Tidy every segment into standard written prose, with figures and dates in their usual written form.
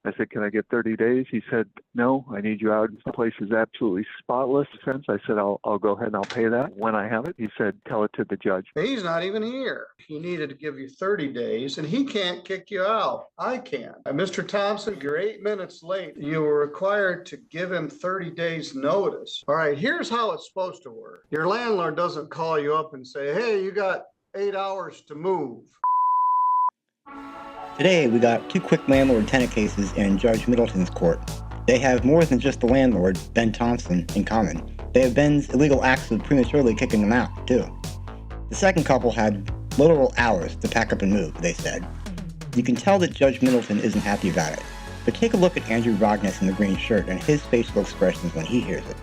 I said, can I get 30 days? He said, no, I need you out. The place is absolutely spotless. I said, I'll go ahead and I'll pay that when I have it. He said, tell it to the judge. He's not even here. He needed to give you 30 days and he can't kick you out. I can. Mr. Thompson, you're 8 minutes late. You were required to give him 30 days notice. All right, here's how it's supposed to work. Your landlord doesn't call you up and say, hey, you got 8 hours to move. Today, we got 2 quick landlord-tenant cases in Judge Middleton's court. They have more than just the landlord, Ben Thompson, in common. They have Ben's illegal acts of prematurely kicking them out, too. The second couple had literal hours to pack up and move, they said. You can tell that Judge Middleton isn't happy about it, but take a look at Andrew Rogness in the green shirt and his facial expressions when he hears it.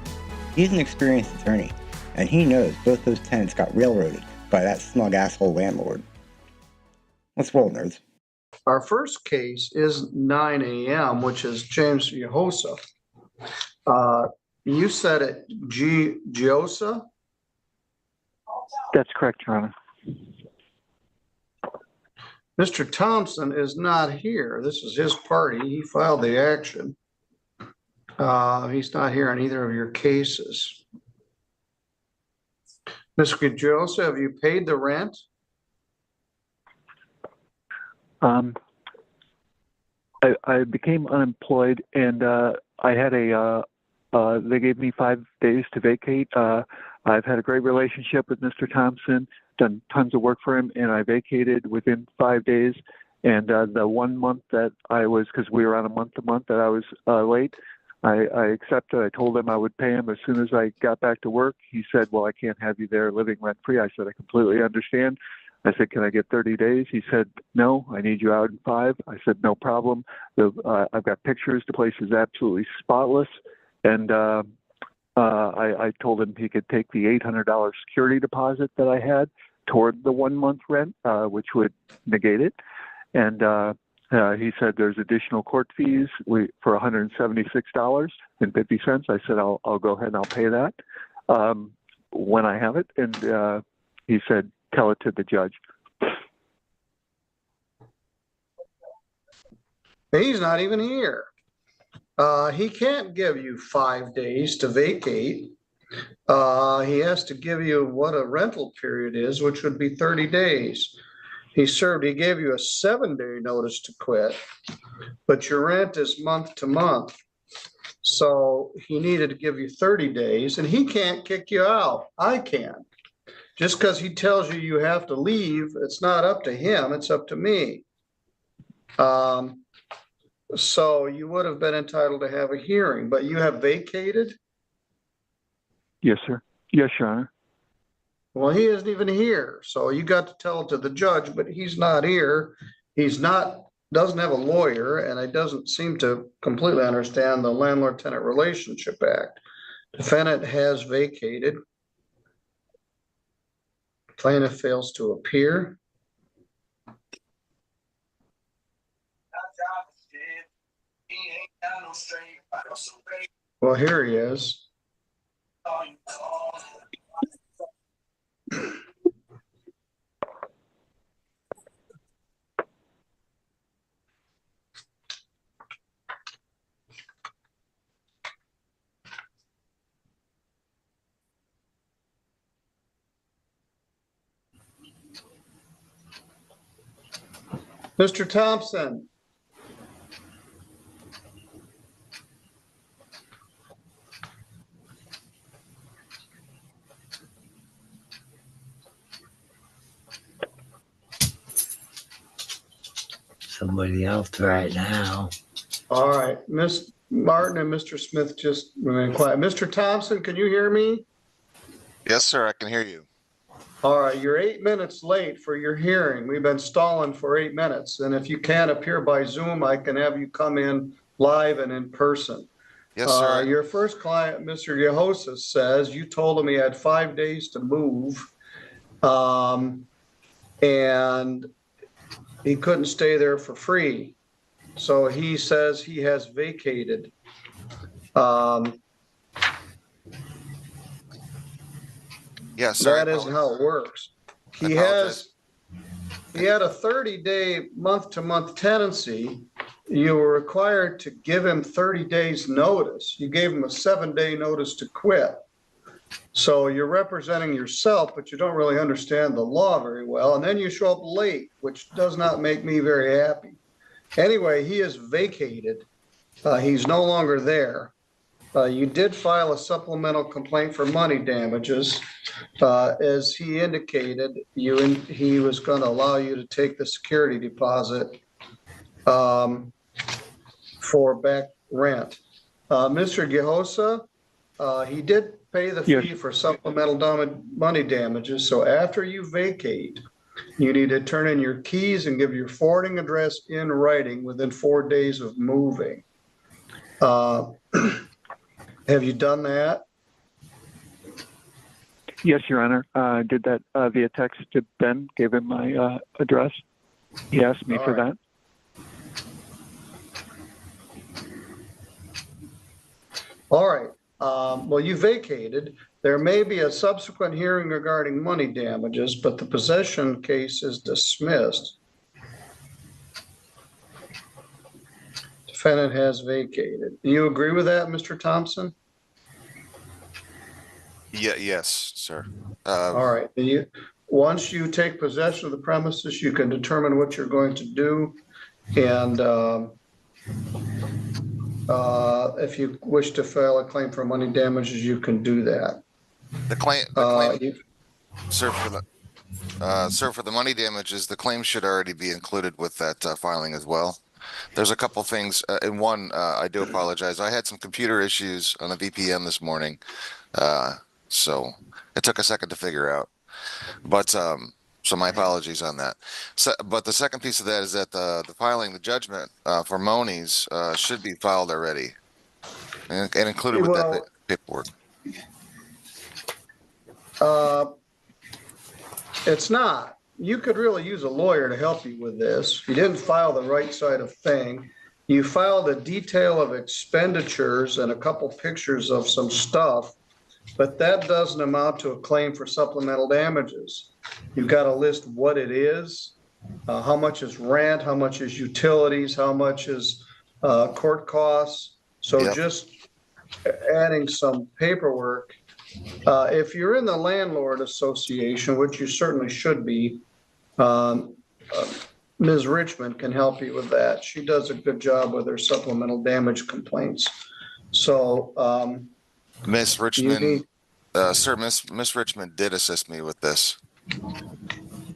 He's an experienced attorney, and he knows both those tenants got railroaded by that smug asshole landlord. Let's roll, nerds. Our first case is 9 a.m., which is James Yehosa. You said it, Giosa? That's correct, Your Honor. Mr. Thompson is not here. This is his party. He filed the action. He's not here on either of your cases. Mr. Giosa, have you paid the rent? I became unemployed and I had they gave me 5 days to vacate. I've had a great relationship with Mr. Thompson, done tons of work for him, and I vacated within 5 days. And the 1 month that I was, because we were on a month-to-month that I was late, I accepted. I told him I would pay him as soon as I got back to work. He said, well, I can't have you there living rent-free. I said, I completely understand. I said, can I get 30 days? He said, no, I need you out in 5. I said, no problem. I've got pictures. The place is absolutely spotless. And I told him he could take the $800 security deposit that I had toward the 1 month rent, which would negate it. And he said there's additional court fees for $176.50. I said, I'll go ahead and I'll pay that when I have it. And he said, tell it to the judge. He's not even here. He can't give you 5 days to vacate. He has to give you what a rental period is, which would be 30 days. He gave you a 7-day notice to quit, but your rent is month to month. So he needed to give you 30 days and he can't kick you out. I can. Just because he tells you you have to leave, it's not up to him, it's up to me. So you would have been entitled to have a hearing, but you have vacated? Yes, sir. Yes, Your Honor. Well, he isn't even here, so you got to tell it to the judge, but he's not here. Doesn't have a lawyer, and he doesn't seem to completely understand the Landlord-Tenant Relationship Act. Defendant has vacated. Plaintiff fails to appear. Well, here he is. Mr. Thompson. Somebody else right now. All right, Miss Martin and Mr. Smith just remain quiet. Mr. Thompson, can you hear me? Yes, sir, I can hear you. All right, you're 8 minutes late for your hearing. We've been stalling for 8 minutes. And if you can't appear by Zoom, I can have you come in live and in person. Yes, sir. Your first client, Mr. Yehosa, says you told him he had 5 days to move. And he couldn't stay there for free. So he says he has vacated. Yes, sir. That isn't how it works. He had a 30-day month-to-month tenancy, you were required to give him 30 days notice. You gave him a 7-day notice to quit. So you're representing yourself, but you don't really understand the law very well. And then you show up late, which does not make me very happy. Anyway, he is vacated. He's no longer there. You did file a supplemental complaint for money damages. As he indicated, he was going to allow you to take the security deposit for back rent. Mr. Gehosa, he did pay the fee for supplemental money damages. So after you vacate, you need to turn in your keys and give your forwarding address in writing within 4 days of moving. Have you done that? Yes, Your Honor. I did that via text to Ben, gave him my address. He asked me for that. All right. Well, you vacated. There may be a subsequent hearing regarding money damages, but the possession case is dismissed. Defendant has vacated. Do you agree with that, Mr. Thompson? Yeah, yes, sir. All right. Once you take possession of the premises, you can determine what you're going to do. And if you wish to file a claim for money damages, you can do that. The claim sir, for the money damages, the claim should already be included with that filing as well. There's a couple things. In one, I do apologize. I had some computer issues on the VPN this morning, so it took a second to figure out. But so my apologies on that. So, but the second piece of that is that the filing, the judgment for monies should be filed already and included with that paperwork. It's not. You could really use a lawyer to help you with this. You didn't file the right side of thing. You filed a detail of expenditures and a couple pictures of some stuff, but that doesn't amount to a claim for supplemental damages. You've got to list what it is, how much is rent, how much is utilities, how much is court costs. So just adding some paperwork. If you're in the landlord association, which you certainly should be, Ms. Richmond can help you with that. She does a good job with her supplemental damage complaints. So, Miss Richmond, sir, Miss Richmond did assist me with this.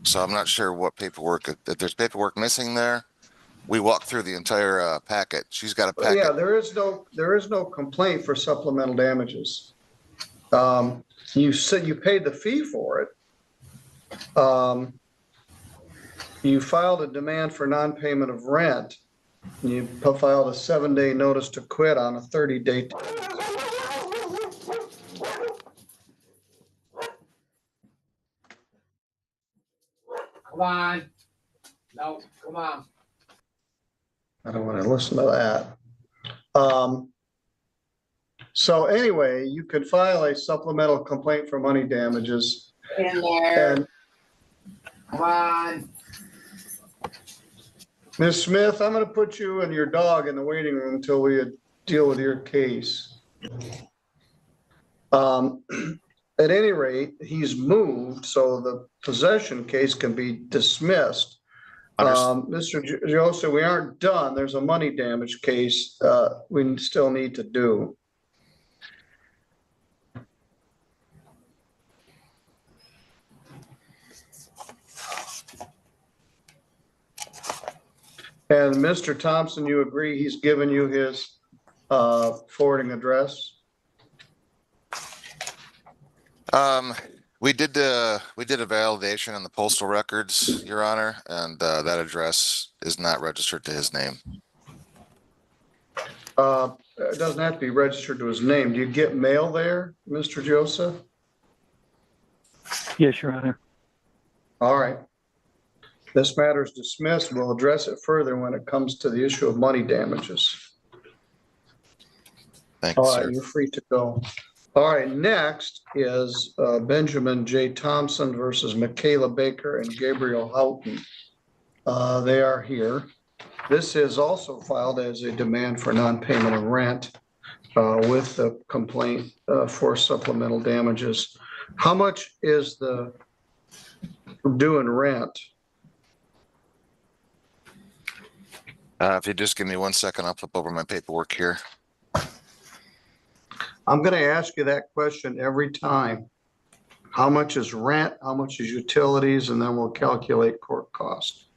So I'm not sure what paperwork, if there's paperwork missing there. We walked through the entire packet. She's got a packet. Yeah, there is no complaint for supplemental damages. You said you paid the fee for it. You filed a demand for non-payment of rent. You filed a 7-day notice to quit on a 30-day. Come on. No, come on. I don't want to listen to that. So anyway, you could file a supplemental complaint for money damages. In there. And come on. Ms. Smith, I'm going to put you and your dog in the waiting room until we deal with your case. At any rate, he's moved, so the possession case can be dismissed. Mr. Joseph, we aren't done. There's a money damage case we still need to do. And Mr. Thompson, you agree he's given you his forwarding address? We did a validation on the postal records, Your Honor, and that address is not registered to his name. It doesn't have to be registered to his name. Do you get mail there, Mr. Joseph? Yes, Your Honor. All right. This matter is dismissed. We'll address it further when it comes to the issue of money damages. Thank you, All sir. right, you're free to go. All right, next is Benjamin J. Thompson versus Michaela Baker and Gabriel Houghton. They are here. This is also filed as a demand for non-payment of rent with the complaint for supplemental damages. How much is the due in rent? If you just give me 1 second, I'll flip over my paperwork here. I'm going to ask you that question every time. How much is rent? How much is utilities? And then we'll calculate court cost.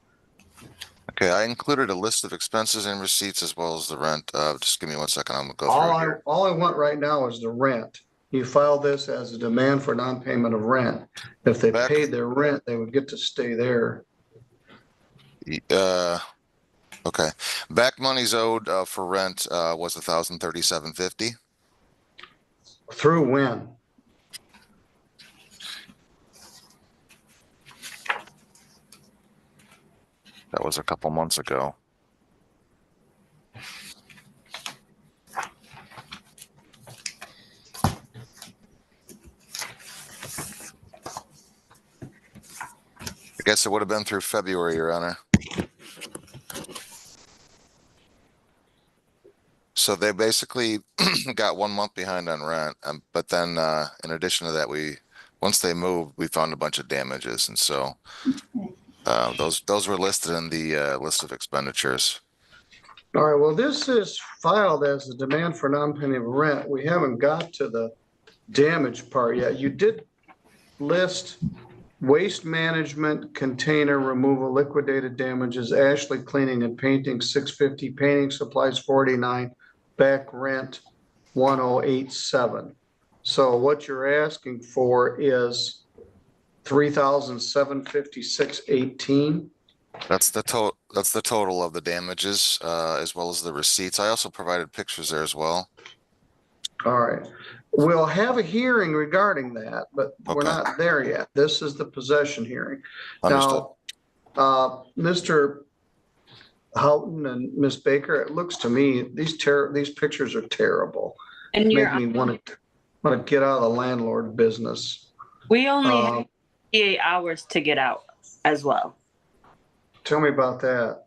Okay, I included a list of expenses and receipts as well as the rent. Just give me 1 second. I'm gonna go through it here. All I want right now is the rent. You filed this as a demand for non-payment of rent. If they paid their rent, they would get to stay there. Okay. Back monies owed for rent was $1,037.50. Through when? That was a couple months ago. I guess it would have been through February, Your Honor. So they basically got 1 month behind on rent, but then in addition to that, once they moved, we found a bunch of damages, and so those were listed in the list of expenditures. All right, well, this is filed as a demand for non-payment of rent. We haven't got to the damage part yet. You did list waste management, container removal, liquidated damages, Ashley cleaning and painting, $650, painting supplies, $49, back rent, $1,087. So what you're asking for is $3,756.18. That's the total. That's the total of the damages, as well as the receipts. I also provided pictures there as well. All right. We'll have a hearing regarding that, but we're not there yet. This is the possession hearing. Understood. Now, Mr. Houghton and Miss Baker, it looks to me, these pictures are terrible. And Make me want to get out of the landlord business. we only have 48 hours to get out as well. Tell me about that.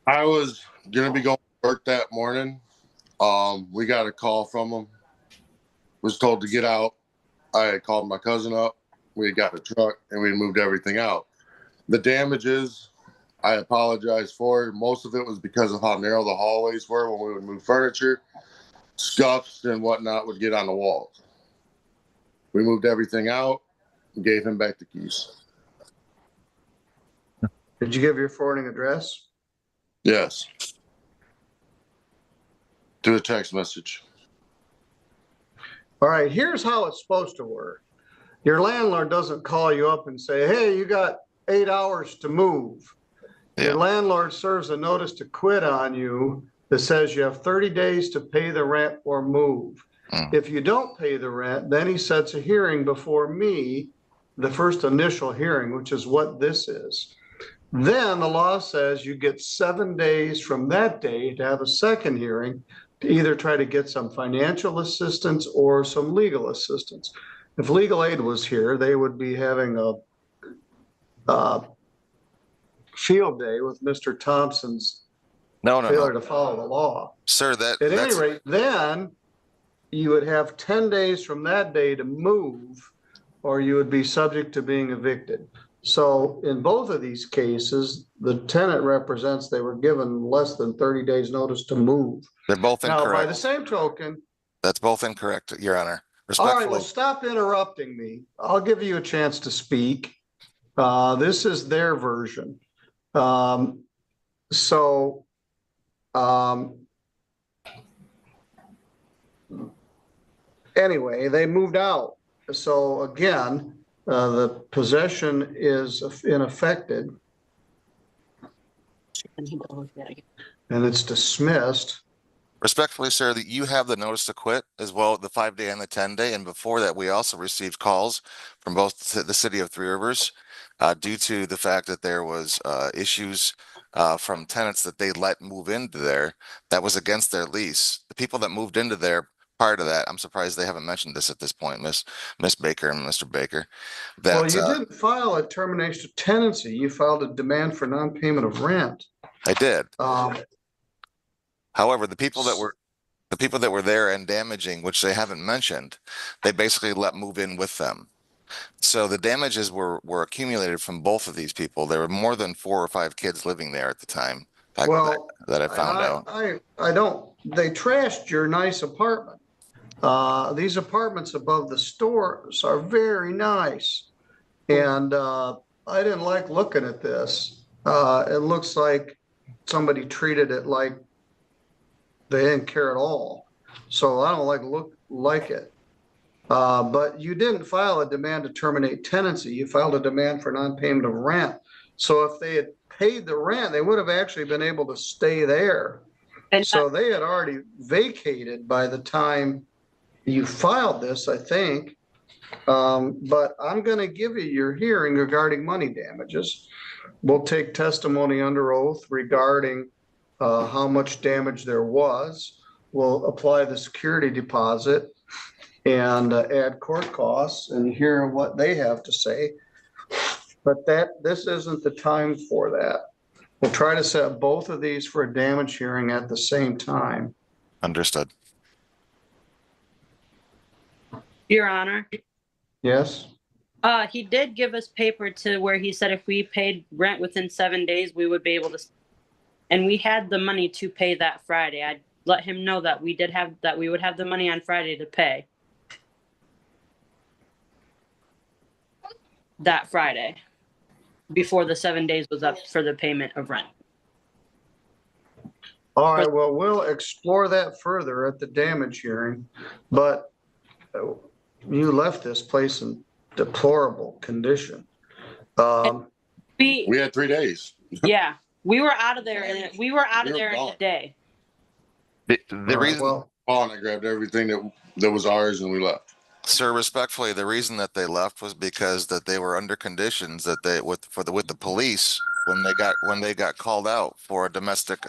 I was gonna be going to work that morning. We got a call from them. Was told to get out. I had called my cousin up. We had got a truck and we moved everything out. The damages, I apologize for. Most of it was because of how narrow the hallways were when we would move furniture. Scuffs and whatnot would get on the walls. We moved everything out and gave him back the keys. Did you give your forwarding address? Yes. To a text message. All right, here's how it's supposed to work. Your landlord doesn't call you up and say, hey, you got 8 hours to move. Your landlord serves a notice to quit on you that says you have 30 days to pay the rent or move. If you don't pay the rent, then he sets a hearing before me, the first initial hearing, which is what this is. Then the law says you get 7 days from that day to have a second hearing to either try to get some financial assistance or some legal assistance. If legal aid was here, they would be having a field day with Mr. Thompson's failure to follow the law. Sir, at any rate, then you would have 10 days from that day to move, or you would be subject to being evicted. So in both of these cases, the tenant represents they were given less than 30 days notice to move. They're both incorrect. Now, by the same token, that's both incorrect, Your Honor. All right, well, stop interrupting me. I'll give you a chance to speak. This is their version. Anyway, they moved out. So again, the possession is unaffected and it's dismissed. Respectfully, sir, that you have the notice to quit as well, the 5-day and the 10-day. And before that, we also received calls from both the city of Three Rivers due to the fact that there was issues from tenants that they let move into there that was against their lease. The people that moved into there prior to that, I'm surprised they haven't mentioned this at this point, Miss Baker and Mr. Baker. Well, That you didn't file a termination of tenancy. You filed a demand for non-payment of rent. I did. Um, However, the people that were there and damaging, which they haven't mentioned, they basically let move in with them. So the damages were accumulated from both of these people. There were more than 4 or 5 kids living there at the time. well, That I found out. I don't, they trashed your nice apartment. These apartments above the stores are very nice. And, I didn't like looking at this. It looks like somebody treated it like they didn't care at all. So I don't like it. But you didn't file a demand to terminate tenancy. You filed a demand for non-payment of rent. So if they had paid the rent, they would have actually been able to stay there. And So they had already vacated by the time you filed this, I think. But I'm going to give you your hearing regarding money damages. We'll take testimony under oath regarding how much damage there was. We'll apply the security deposit and add court costs and hear what they have to say. But this isn't the time for that. We'll try to set both of these for a damage hearing at the same time. Understood. Your Honor, Yes? he did give us paper to where he said if we paid rent within 7 days, we would be able to, and we had the money to pay that Friday. I let him know that we would have the money on Friday to pay. That Friday, before the 7 days was up for the payment of rent. All right, well, we'll explore that further at the damage hearing, but you left this place in deplorable condition. We had 3 days. Yeah, we were out of there in a day. The reason, Well, Paul and I grabbed everything that was ours and we left. sir, respectfully, the reason that they left was because that they were under conditions that they with the police when they got called out for a domestic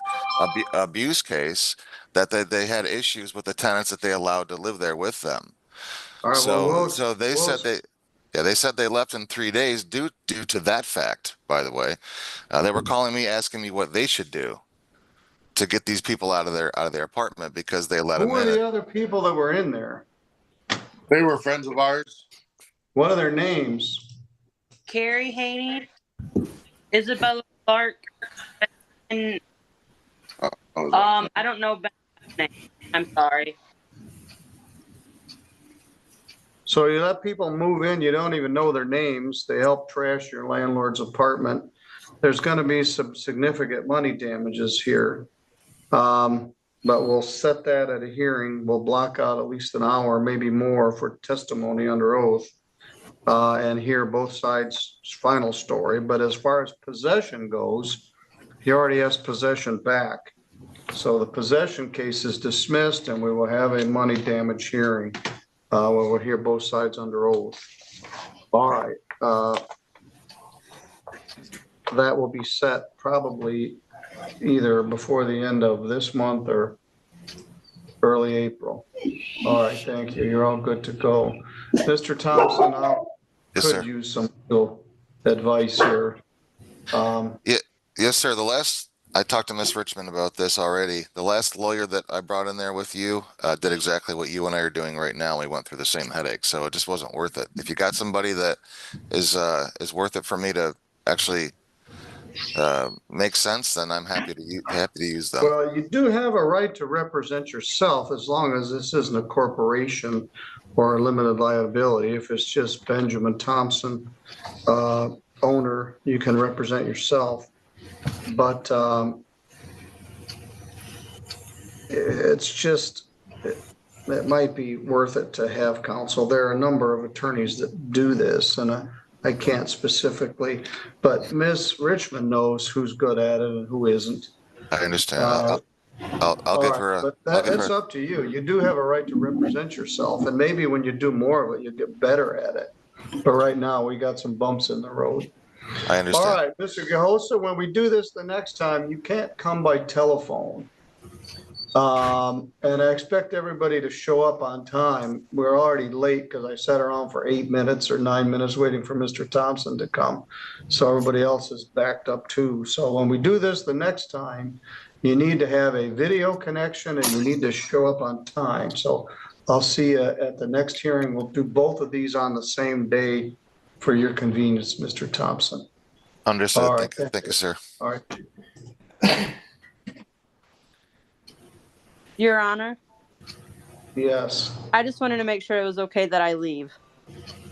abuse case, that they had issues with the tenants that they allowed to live there with them. all right, well, So they said they said they left in 3 days due to that fact. By the way, they were calling me asking me what they should do to get these people out of their apartment because they let who them were in. the other people that were in there? They were friends of ours. What are their names? Carrie Haney, Isabella Clark, and I don't know Ben's name. I'm sorry. So you let people move in, you don't even know their names. They help trash your landlord's apartment. There's going to be some significant money damages here. But we'll set that at a hearing. We'll block out at least an hour, maybe more, for testimony under oath, and hear both sides' final story. But as far as possession goes, he already has possession back. So the possession case is dismissed and we will have a money damage hearing. We'll hear both sides under oath. All right. That will be set probably either before the end of this month or early April. All right, thank you. You're all good to go. Mr. Thompson, I Yes, could sir. use some legal advice here. Yes, sir. I talked to Miss Richmond about this already. The last lawyer that I brought in there with you did exactly what you and I are doing right now. We went through the same headache, so it just wasn't worth it. If you got somebody that is worth it for me to actually make sense, then I'm happy to use them. Well, you do have a right to represent yourself as long as this isn't a corporation or a limited liability. If it's just Benjamin Thompson, owner, you can represent yourself. But it's just, it might be worth it to have counsel. There are a number of attorneys that do this, and I can't specifically, but Ms. Richmond knows who's good at it and who isn't. I understand. I'll give her a. But I'll give that's her- up to you. You do have a right to represent yourself, and maybe when you do more of it, you get better at it. But right now, we got some bumps in the road. I understand. All right, Mr. Gahosa, when we do this the next time, you can't come by telephone. And I expect everybody to show up on time. We're already late because I sat around for 8 minutes or 9 minutes waiting for Mr. Thompson to come. So everybody else is backed up too. So when we do this the next time, you need to have a video connection and you need to show up on time. So I'll see you at the next hearing. We'll do both of these on the same day for your convenience, Mr. Thompson. Understood. All right, Thank you, sir. All right. Your Honor, Yes. I just wanted to make sure it was okay that I leave.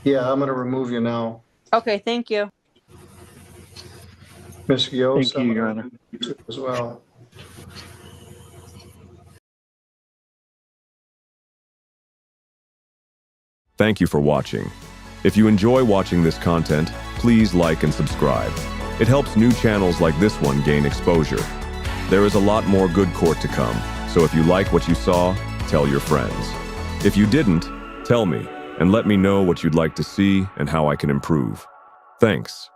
Yeah, I'm going to remove you now. Okay, thank you. Ms. Yost, Thank you, Your Honor. as well. Thank you for watching. If you enjoy watching this content, please like and subscribe. It helps new channels like this one gain exposure. There is a lot more good court to come, so if you like what you saw, tell your friends. If you didn't, tell me, and let me know what you'd like to see and how I can improve. Thanks.